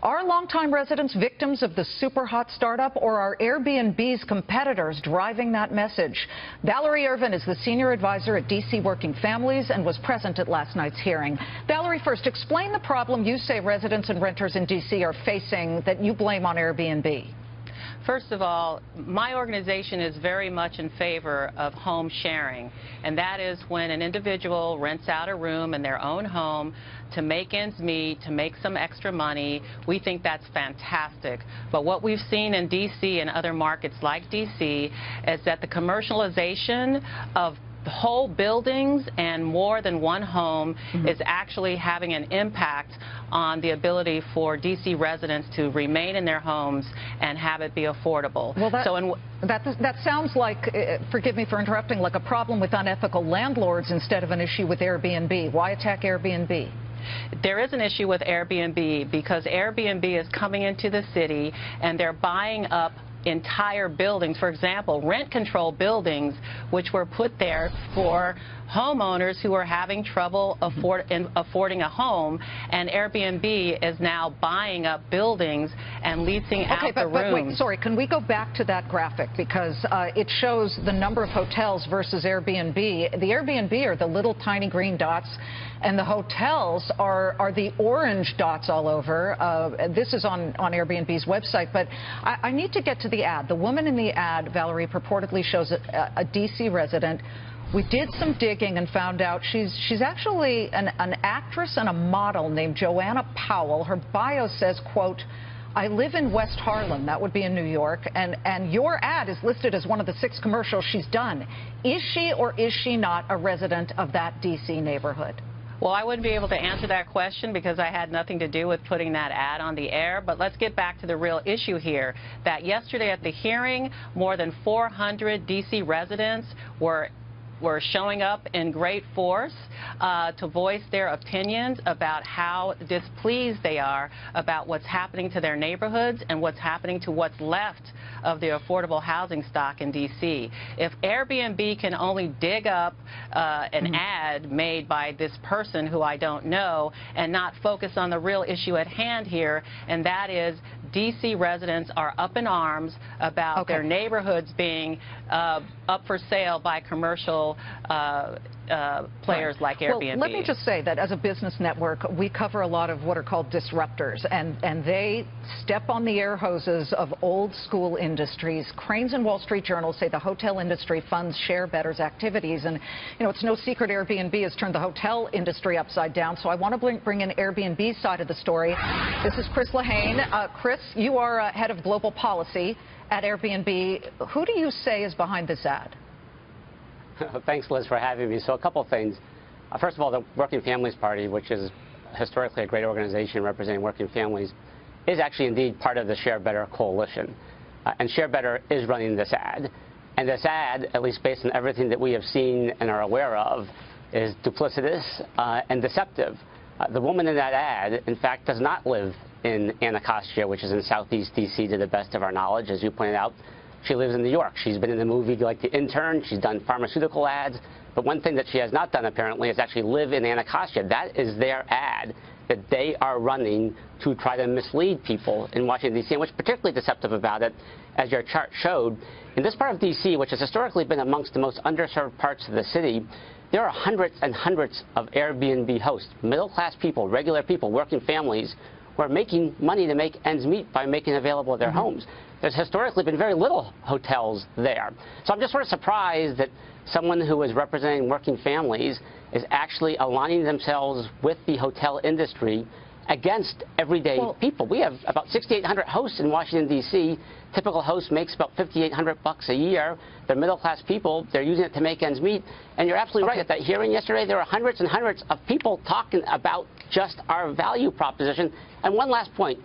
Are longtime residents victims of the super hot startup, or are Airbnb's competitors driving that message? Valerie Ervin is the senior advisor at D.C. Working Families and was present at last night's hearing. Valerie, first, explain the problem you say residents and renters in D.C. are facing that you blame on Airbnb. First of all, my organization is very much in favor of home sharing, and that is when an individual rents out a room in their own home to make ends meet, to make some extra money. We think that's fantastic. But what we've seen in D.C. and other markets like D.C. is that the commercialization of whole buildings and more than one home is actually having an impact on the ability for D.C. residents to remain in their homes and have it be affordable. Well, that sounds like, forgive me for interrupting, like a problem with unethical landlords instead of an issue with Airbnb. Why attack Airbnb? There is an issue with Airbnb because Airbnb is coming into the city and they're buying up entire buildings. For example, rent-controlled buildings, which were put there for homeowners who are having trouble affording a home, and Airbnb is now buying up buildings and leasing out the rooms. But wait, sorry, can we go back to that graphic, because it shows the number of hotels versus Airbnb. The Airbnb are the little tiny green dots, and the hotels are the orange dots all over. This is on Airbnb's website, but I need to get to the ad. The woman in the ad, Valerie, purportedly shows a D.C. resident. We did some digging and found out she's actually an actress and a model named Joanna Powell. Her bio says, quote, "I live in West Harlem," that would be in New York, and your ad is listed as one of the 6 commercials she's done. Is she or is she not a resident of that D.C. neighborhood? Well, I wouldn't be able to answer that question because I had nothing to do with putting that ad on the air. But let's get back to the real issue here, that yesterday at the hearing, more than 400 D.C. residents were showing up in great force to voice their opinions about how displeased they are about what's happening to their neighborhoods and what's happening to what's left of the affordable housing stock in D.C. If Airbnb can only dig up an ad made by this person who I don't know and not focus on the real issue at hand here, and that is D.C. residents are up in arms about their neighborhoods being up for sale by commercial players like Airbnb. Well, let me just say that as a business network, we cover a lot of what are called disruptors, and they step on the air hoses of old school industries. Cranes and Wall Street Journal say the hotel industry funds Share Better's activities, and you know, it's no secret Airbnb has turned the hotel industry upside down. So I want to bring in Airbnb's side of the story. This is Chris Lehane. Chris, you are head of global policy at Airbnb. Who do you say is behind this ad? Thanks, Liz, for having me. So a couple of things. First of all, the Working Families Party, which is historically a great organization representing working families, is actually indeed part of the Share Better coalition. And Share Better is running this ad. And this ad, at least based on everything that we have seen and are aware of, is duplicitous and deceptive. The woman in that ad, in fact, does not live in Anacostia, which is in southeast D.C. to the best of our knowledge, as you pointed out. She lives in New York. She's been in the movie like The Intern. She's done pharmaceutical ads. But one thing that she has not done, apparently, is actually live in Anacostia. That is their ad that they are running to try to mislead people in Washington, D.C. And what's particularly deceptive about it, as your chart showed, in this part of D.C., which has historically been amongst the most underserved parts of the city, there are hundreds and hundreds of Airbnb hosts, middle-class people, regular people, working families, who are making money to make ends meet by making available their homes. There's historically been very little hotels there. So I'm just sort of surprised that someone who is representing working families is actually aligning themselves with the hotel industry against everyday people. We have about 6,800 hosts in Washington, D.C. Typical host makes about $5,800 a year. They're middle-class people. They're using it to make ends meet. And you're absolutely right. At that hearing yesterday, there were hundreds and hundreds of people talking about just our value proposition. And one last point.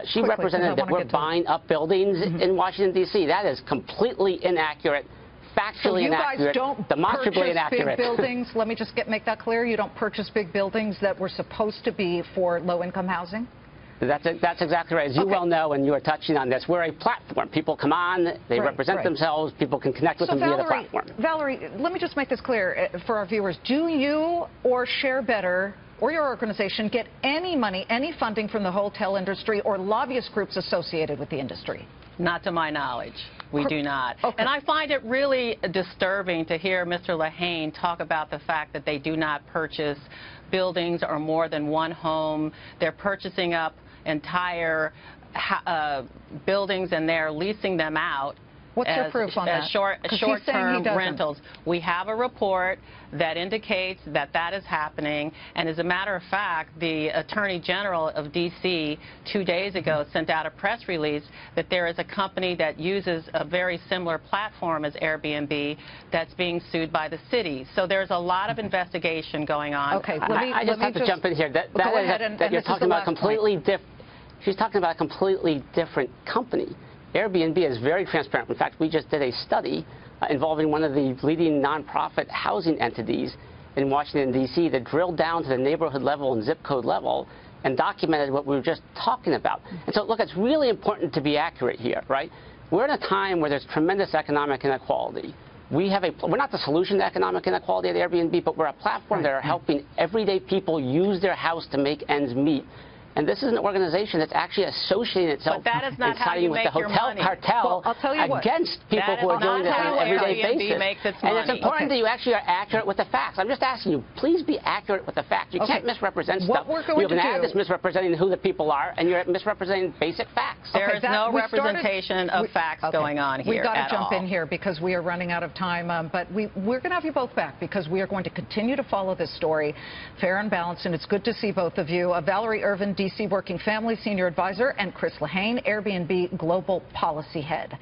She represented that we're buying up buildings in Washington, D.C. That is completely inaccurate. Factually inaccurate, demonstrably inaccurate. Big buildings. Let me just make that clear. You don't purchase big buildings that were supposed to be for low-income housing? That's exactly right. As you well know, and you are touching on this, we're a platform. People come on, they represent themselves, people can connect with them via the platform. Valerie, let me just make this clear for our viewers. Do you or Share Better or your organization get any money, any funding from the hotel industry or lobbyist groups associated with the industry? Not to my knowledge. We do not. Okay. And I find it really disturbing to hear Mr. Lehane talk about the fact that they do not purchase buildings or more than one home. They're purchasing up entire buildings and they're leasing them out. What's your proof on that? Short-term rentals. We have a report that indicates that that is happening, and as a matter of fact, the Attorney General of D.C. 2 days ago sent out a press release that there is a company that uses a very similar platform as Airbnb that's being sued by the city. So there's a lot of investigation going on. Okay, I just have to jump in here. That you're talking about completely different. She's talking about a completely different company. Airbnb is very transparent. In fact, we just did a study involving one of the leading nonprofit housing entities in Washington, D.C. that drilled down to the neighborhood level and zip code level and documented what we were just talking about. And so, look, it's really important to be accurate here, right? We're in a time where there's tremendous economic inequality. We're not the solution to economic inequality at Airbnb, but we're a platform that are helping everyday people use their house to make ends meet. And this is an organization that's actually associating itself and siding with the hotel cartel against people who are doing this on an everyday basis. And it's important that you actually are accurate with the facts. I'm just asking you, please be accurate with the facts. You can't misrepresent stuff. You have an ad that's misrepresenting who the people are, and you're misrepresenting basic facts. There is no representation of facts going on here. We've got to jump in here because we are running out of time. But we're going to have you both back because we are going to continue to follow this story fair and balanced. And it's good to see both of you. Valerie Ervin, D.C. Working Family Senior Advisor, and Chris Lehane, Airbnb Global Policy Head.